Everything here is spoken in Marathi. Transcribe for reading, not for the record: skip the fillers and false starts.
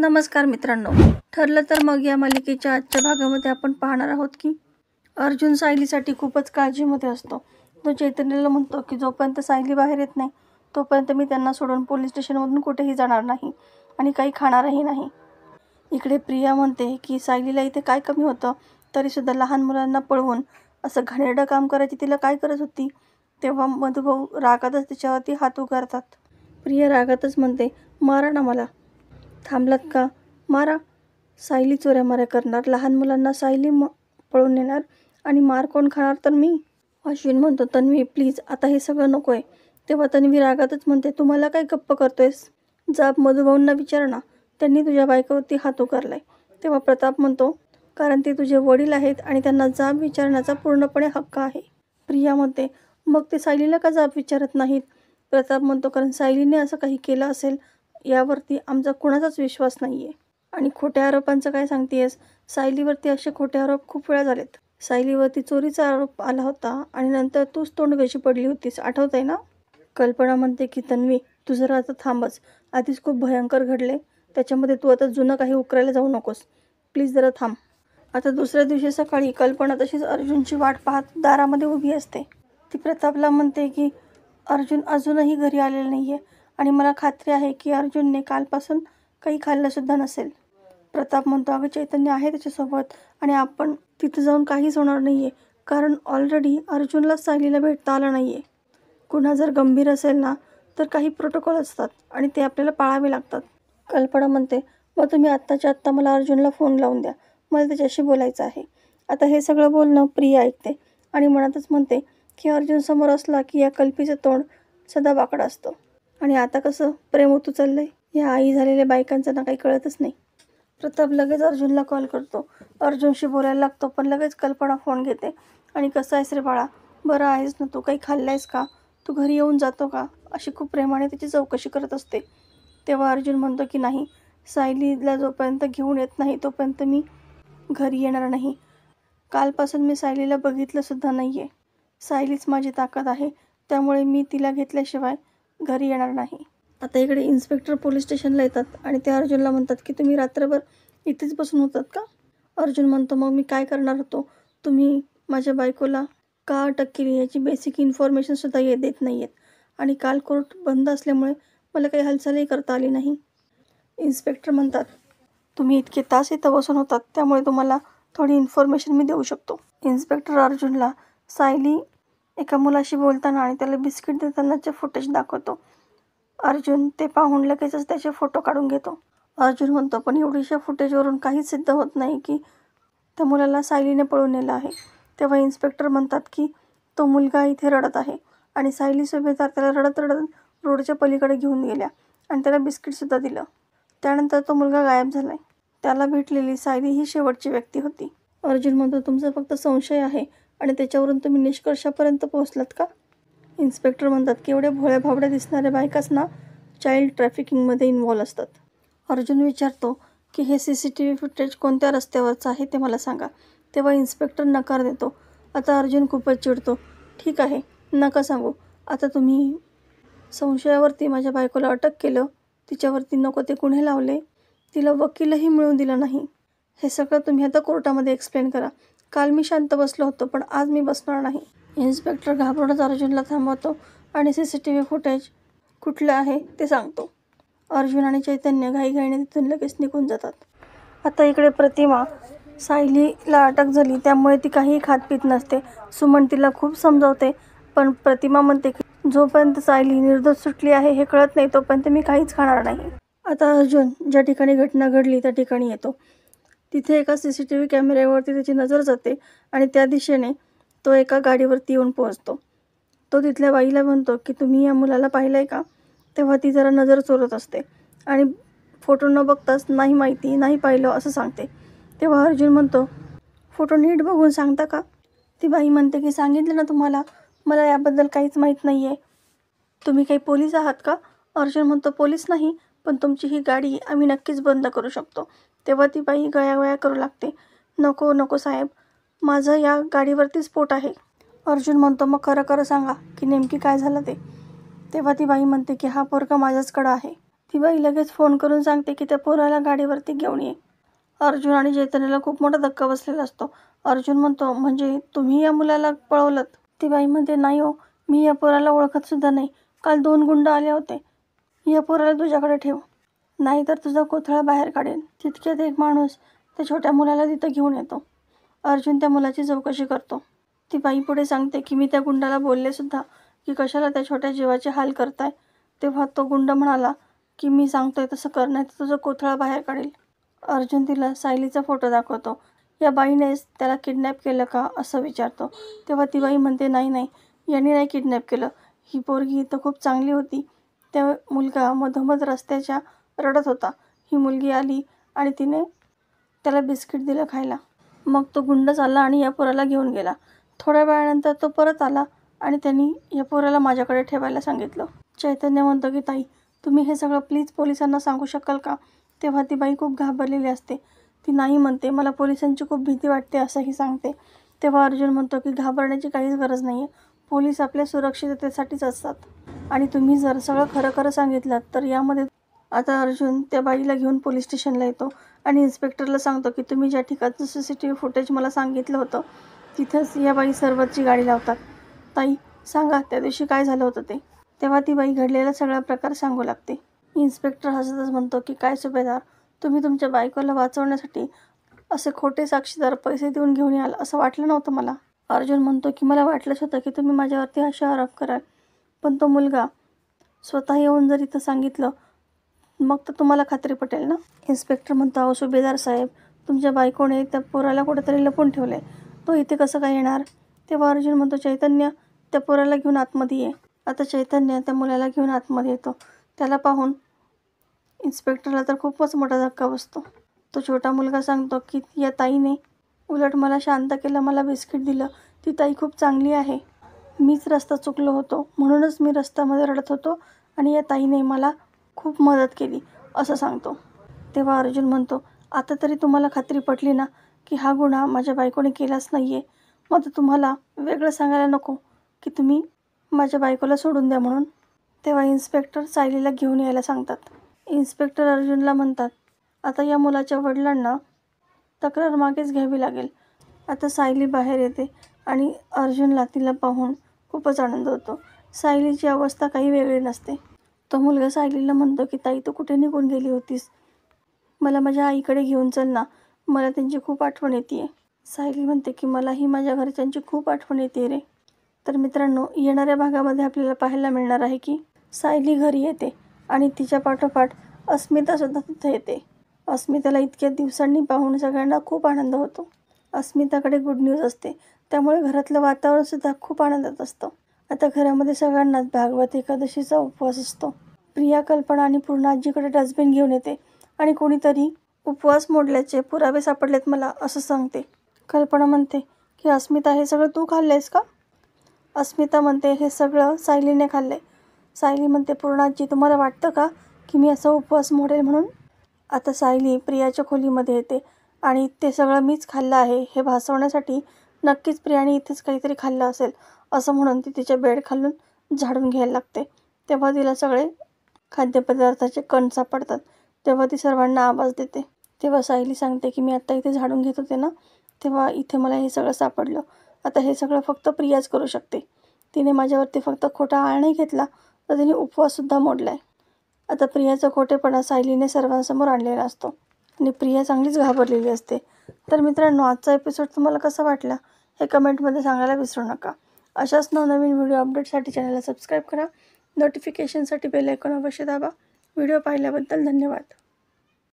नमस्कार मित्रांनो, ठरलं तर मग या मालिकेच्या आजच्या भागामध्ये आपण पाहणार आहोत की अर्जुन सायलीसाठी खूपच काळजीमध्ये असतो. तो चैतन्याला म्हणतो की जोपर्यंत सायली बाहेर येत नाही तोपर्यंत मी त्यांना सोडून पोलीस स्टेशनमधून कुठेही जाणार नाही आणि काही खाणारही नाही. इकडे प्रिया म्हणते की सायलीला इथे काय कमी होतं, तरीसुद्धा लहान मुलांना पळवून असं घाणेरडं काम करायची तिला काय गरज होती. तेव्हा मधुभाऊ रागातच तिच्यावरती हात उगारतात. प्रिया रागातच म्हणते, मारा ना मला. थांबलात का? मारा. सायली चोऱ्यामाऱ्या करणार, लहान मुलांना सायली पळून नेणार आणि मार कोण खाणार तर मी. अश्विन म्हणतो, तन्वी प्लीज आता हे सगळं नको आहे. तेव्हा तन्वी रागातच म्हणते, तुम्हाला काय गप्प करतोयस? जाब मधुभाऊंना विचार ना, त्यांनी तुझ्या बायकोवरती हात उगारलाय. तेव्हा प्रताप म्हणतो, कारण ते तुझे वडील आहेत आणि त्यांना जाब विचारण्याचा पूर्णपणे हक्क आहे. प्रिया म्हणते, मग ते सायलीला का जाब विचारत नाहीत? प्रताप म्हणतो, कारण सायलीने असं काही केलं असेल यावरती आमचा कुणाचाच विश्वास नाही आहे. आणि खोट्या आरोपांचं काय सांगतेस? सायलीवरती असे खोटे आरोप खूप वेळा झालेत. सायलीवरती चोरीचा आरोप आला होता आणि नंतर तूच तोंडगशी पडली होतीस, आठवत आहे ना? कल्पना म्हणते की तन्वी तू जरा आता थांबच, आधीच खूप भयंकर घडले, त्याच्यामध्ये तू आता जुनं काही उकरायला जाऊ नकोस, प्लीज जरा थांब. आता दुसऱ्या दिवशी सकाळी कल्पना तशीच अर्जुनची वाट पाहत दारामध्ये उभी असते. ती प्रतापला म्हणते की अर्जुन अजूनही घरी आलेला नाही आहे आणि मला खात्री आहे की अर्जुनने कालपासून काही खाल्लंसुद्धा नसेल. प्रताप म्हणतो, अगं चैतन्य आहे त्याच्यासोबत आणि आपण तिथं जाऊन काहीच होणार नाही आहे, कारण ऑलरेडी अर्जुनलाच सायलीला भेटता आलं नाही आहे. गुन्हा जर गंभीर असेल ना तर काही प्रोटोकॉल असतात आणि ते आपल्याला पाळावे लागतात. कल्पना म्हणते, मग तुम्ही आत्ताच्या आत्ता मला अर्जुनला फोन लावून द्या, मला त्याच्याशी बोलायचं आहे. आता हे सगळं बोलणं प्रिया ऐकते आणि मनातच म्हणते की अर्जुन समोर असला की या कल्पीचं तोंड सदा बाकडं असतं आणि आता कसं प्रेम उतू चाललंय. या आई झालेल्या बायकांचं ना काही कळतच नाही. प्रताप लगेच अर्जुनला कॉल करतो, अर्जुनशी बोलायला लागतो, पण लगेच कल्पना फोन घेते आणि कसं आहेस रे बाळा, बरं आहेस ना तू, काही खाल्लंयस का, तू घरी येऊन जातो का, अशी खूप प्रेमाने त्याची चौकशी करत असते. तेव्हा अर्जुन म्हणतो की नाही, सायलीला जोपर्यंत घेऊन येत नाही तोपर्यंत मी घरी येणार नाही. कालपासून मी सायलीला बघितलंसुद्धा नाही आहे. सायलीच माझी ताकद आहे, त्यामुळे मी तिला घेतल्याशिवाय घरी येणार नाही. आता इकडे इन्स्पेक्टर पोलीस स्टेशनला येतात आणि ते अर्जुनला म्हणतात की तुम्ही रात्रभर इथेच बसून होतात का? अर्जुन म्हणतो, मग मी काय करणार होतो, तुम्ही माझ्या बायकोला का अटक केली याची बेसिक इन्फॉर्मेशनसुद्धा देत नाही आहेत आणि काल कोर्ट बंद असल्यामुळे मला काही हालचालही करता आली नाही. इन्स्पेक्टर म्हणतात, तुम्ही इतके तास इथं बसून होतात त्यामुळे तुम्हाला थोडी इन्फॉर्मेशन मी देऊ शकतो. इन्स्पेक्टर अर्जुनला सायली एका मुलाशी बोलताना आणि त्याला बिस्किट देतानाचे फुटेज दाखवतो. अर्जुन ते पाहून लगेचच त्याचे फोटो काढून घेतो. अर्जुन म्हणतो, पण एवढीशा फुटेजवरून काहीच सिद्ध होत नाही की त्या मुलाला सायलीने पळून नेलं आहे. तेव्हा इन्स्पेक्टर म्हणतात की तो मुलगा इथे रडत आहे आणि सायली सुभेदार त्याला रडत रडत रोडच्या पलीकडे घेऊन गेल्या आणि त्याला बिस्किटसुद्धा दिलं. त्यानंतर तो मुलगा गायब झालाय. त्याला भेटलेली सायली ही शेवटची व्यक्ती होती. अर्जुन म्हणतो, तुमचा फक्त संशय आहे आणि त्याच्यावरून तुम्ही निष्कर्षापर्यंत पोहोचलात का? इन्स्पेक्टर म्हणतात की एवढ्या भोळ्या भाबड्या दिसणाऱ्या बायकाच ना चाइल्ड ट्रॅफिकिंगमध्ये इन्व्हॉल्व असतात. अर्जुन विचारतो की हे CCTV फुटेज कोणत्या रस्त्यावरचं आहे ते मला सांगा. तेव्हा इन्स्पेक्टर नकार देतो. आता अर्जुन खूपच चिडतो, ठीक आहे नका सांगू, आता तुम्ही संशयावरती माझ्या बायकोला अटक केलं, तिच्यावरती नको ते गुन्हे लावले, तिला वकीलही मिळून दिलं नाही, हे सगळं तुम्ही आता कोर्टामध्ये एक्सप्लेन करा. काल मी शांत बसलो होतो पण आज मी बसणार नाही. इन्स्पेक्टर घाबरूनच अर्जुनला थांबवतो आणि CCTV फुटेज कुठलं आहे ते सांगतो. अर्जुन आणि चैतन्य घाईघाईने तिथून लगेच निघून जातात. आता इकडे प्रतिमा, सायलीला अटक झाली त्यामुळे ती काहीही खात पीत नसते. सुमन तिला खूप समजावते पण प्रतिमा म्हणते की जोपर्यंत सायली निर्दोष सुटली आहे हे कळत नाही तोपर्यंत मी काहीच खाणार नाही. आता अर्जुन ज्या ठिकाणी घटना घडली त्या ठिकाणी येतो. तिथे एका CCTV कॅमेऱ्यावरती त्याची नजर जाते आणि त्या दिशेने तो एका गाडीवरती येऊन पोहोचतो. तो तिथल्या बाईला म्हणतो की तुम्ही या मुलाला पाहिलं आहे का? तेव्हा ती जरा नजर चोरत असते आणि फोटो न बघताच नाही माहिती, नाही पाहिलं असं सांगते. तेव्हा अर्जुन म्हणतो, फोटो नीट बघून सांगता का? ती बाई म्हणते की सांगितलं ना तुम्हाला, मला याबद्दल काहीच माहीत नाही आहे. तुम्ही काही पोलीस आहात का? अर्जुन म्हणतो, पोलीस नाही पण तुमची ही गाडी आम्ही नक्कीच बंद करू शकतो. तेव्हा ती बाई गयावया करू लागते, नको नको साहेब, माझं या गाडीवरतीच पोट आहे. अर्जुन म्हणतो, मग खरं खरं सांगा की नेमकी काय झालं ते. तेव्हा ती बाई म्हणते की हा पोरगा माझ्याचकडं आहे ती बाई लगेच फोन करून सांगते की त्या पोराला गाडीवरती घेऊन ये. अर्जुन आणि चैतन्याला खूप मोठा धक्का बसलेला असतो. अर्जुन म्हणतो, म्हणजे तुम्ही या मुलाला पळवलंत? ती बाई म्हणते, नाही हो, मी या पोराला ओळखत सुद्धा नाही. काल 2 गुंड आले होते. या पोराला तुझ्याकडे ठेव, नाहीतर तुझा कोथळा बाहेर काढेन. तितक्यात एक माणूस त्या छोट्या मुलाला तिथं घेऊन येतो. अर्जुन त्या मुलाची चौकशी करतो. ती बाई पुढे सांगते की मी त्या गुंडाला बोलले सुद्धा की कशाला त्या छोट्या जीवाचे हाल करताय. तेव्हा तो गुंड म्हणाला की मी सांगतोय तसं कर, नाही तर तुझं कोथळा बाहेर काढेल. अर्जुन तिला सायलीचा फोटो दाखवतो. या बाईनेच त्याला किडनॅप केलं का असं विचारतो. तेव्हा ती बाई म्हणते, नाही, यांनी नाही किडनॅप केलं. ही पोरगी तर खूप चांगली होती. त्या मुलगा मधोमध रस्त्याच्या रडत होता. ही मुलगी आली आणि तिने त्याला बिस्किट दिलं खायला. मग तो गुंड चालला आणि या पोराला घेऊन गेला. थोड्या वेळानंतर तो परत आला आणि त्यांनी या पोराला माझ्याकडे ठेवायला सांगितलं. चैतन्य म्हणतो की ताई, तुम्ही हे सगळं प्लीज पोलिसांना सांगू शकाल का? तेव्हा ती बाई खूप घाबरलेली असते. ती नाही म्हणते, मला पोलिसांची खूप भीती वाटते असंही सांगते. तेव्हा अर्जुन म्हणतो की घाबरण्याची काहीच गरज नाही आहे. पोलीस आपल्या सुरक्षिततेसाठीच असतात आणि तुम्ही जर सगळं खरं सांगितलं तर यामध्ये. आता अर्जुन त्या बाईला घेऊन पोलीस स्टेशनला येतो आणि इन्स्पेक्टरला सांगतो की तुम्ही ज्या ठिकाणचं CCTV फुटेज मला सांगितलं होतं तिथंच या बाई सर्वरची गाडी लावतात. ताई सांगा त्या दिवशी काय झालं होतं ते. तेव्हा ती बाई घडलेला सगळा प्रकार सांगू लागते. इन्स्पेक्टर हसतच म्हणतो की काय सुभेदार, तुम्ही तुमच्या बायकोला वाचवण्यासाठी असे खोटे साक्षीदार पैसे देऊन घेऊन याल असं वाटलं नव्हतं मला. अर्जुन म्हणतो की मला वाटलंच होतं की तुम्ही माझ्यावरती असे आरोप कराल, पण तो मुलगा स्वतः येऊन जर इथं सांगितलं मग तर तुम्हाला खात्री पटेल ना. इन्स्पेक्टर म्हणतो, अहो सुभेदार साहेब, तुमच्या बायकोने त्या पोराला कुठेतरी लपून ठेवलं आहे, तो इथे कसं काय येणार. तेव्हा अर्जुन म्हणतो, चैतन्य त्या पोराला घेऊन आतमध्ये ये. आता चैतन्य त्या मुलाला घेऊन आतमध्ये येतो. त्याला पाहून इन्स्पेक्टरला तर खूपच मोठा धक्का बसतो. तो छोटा मुलगा सांगतो की या ताईने उलट मला शांत केलं, मला बिस्किट दिलं. ती ताई खूप चांगली आहे. मीच रस्ता चुकलो होतो, म्हणूनच मी रस्त्यामध्ये रडत होतो आणि या ताईने मला खूप मदत केली असं सांगतो. तेव्हा अर्जुन म्हणतो, आता तरी तुम्हाला खात्री पटली ना की हा गुन्हा माझ्या बायकोने केलाच नाही आहे. मग तुम्हाला वेगळं सांगायला नको की तुम्ही माझ्या बायकोला सोडून द्या म्हणून. तेव्हा इन्स्पेक्टर सायलीला घेऊन यायला सांगतात. इन्स्पेक्टर अर्जुनला म्हणतात, आता या मुलाच्या वडिलांना तक्रार मागेच घ्यावी लागेल. आता सायली बाहेर येते आणि अर्जुनला तिला पाहून खूपच आनंद होतो. सायलीची अवस्था काही वेगळी नसते. तो मुलगा सायलीला म्हणतो की ताई, तू कुठे निघून गेली होतीस? मला माझ्या आईकडे घेऊन चल ना, मला त्यांची खूप आठवण येते. सायली म्हणते की मलाही माझ्या घरच्यांची खूप आठवण येते रे. तर मित्रांनो, येणाऱ्या भागामध्ये आपल्याला पाहायला मिळणार आहे की सायली घरी येते आणि तिच्या पाठोपाठ अस्मितासुद्धा तिथं येते. अस्मिताला इतक्या दिवसांनी पाहून सगळ्यांना खूप आनंद होतो. अस्मिताकडे गुड न्यूज असते, त्यामुळे घरातलं वातावरणसुद्धा खूप आनंदात असतं. आता घरामध्ये सगळ्यांनाच भागवत एकादशीचा उपवास असतो. प्रिया, कल्पना आणि पूर्णा आजीकडे डस्टबिन घेऊन येते आणि कोणीतरी उपवास मोडल्याचे पुरावे सापडलेत मला असं सांगते. कल्पना म्हणते की अस्मिता, हे सगळं तू खाल्लंयस का? अस्मिता म्हणते, हे सगळं सायलीने खाल्लंय. सायली म्हणते, पूर्णा आजी, तुम्हाला वाटतं का की मी असा उपवास मोडेल म्हणून? आता सायली प्रियाच्या खोलीमध्ये येते आणि ते सगळं मीच खाल्लं आहे हे भासवण्यासाठी नक्कीच प्रियाने इथेच काहीतरी खाल्लं असेल असं म्हणून ती तिच्या बेड खालून झाडून घ्यायला लागते. तेव्हा तिला सगळे खाद्यपदार्थाचे कण सापडतात. तेव्हा ती सर्वांना आवाज देते. तेव्हा सायली सांगते की मी आत्ता इथे झाडून घेत होते ना, तेव्हा इथे मला हे सगळं सापडलं. आता हे सगळं फक्त प्रियाच करू शकते. तिने माझ्यावरती फक्त खोटा आळ नाही घेतला, तर तिने उपवाससुद्धा मोडला आहे. आता प्रियाचा खोटेपणा सायलीने सर्वांसमोर आणलेला असतो आणि प्रिया चांगलीच घाबरलेली असते. तर मित्रांनो, आजचा एपिसोड तुम्हाला कसा वाटला हे कमेंटमध्ये सांगायला विसरू नका. अशाच नवनवीन व्हिडिओ अपडेटसाठी चॅनलला सबस्क्राईब करा. नोटिफिकेशनसाठी बेल आयकॉन अवश्य दाबा. व्हिडिओ पाहिल्याबद्दल धन्यवाद.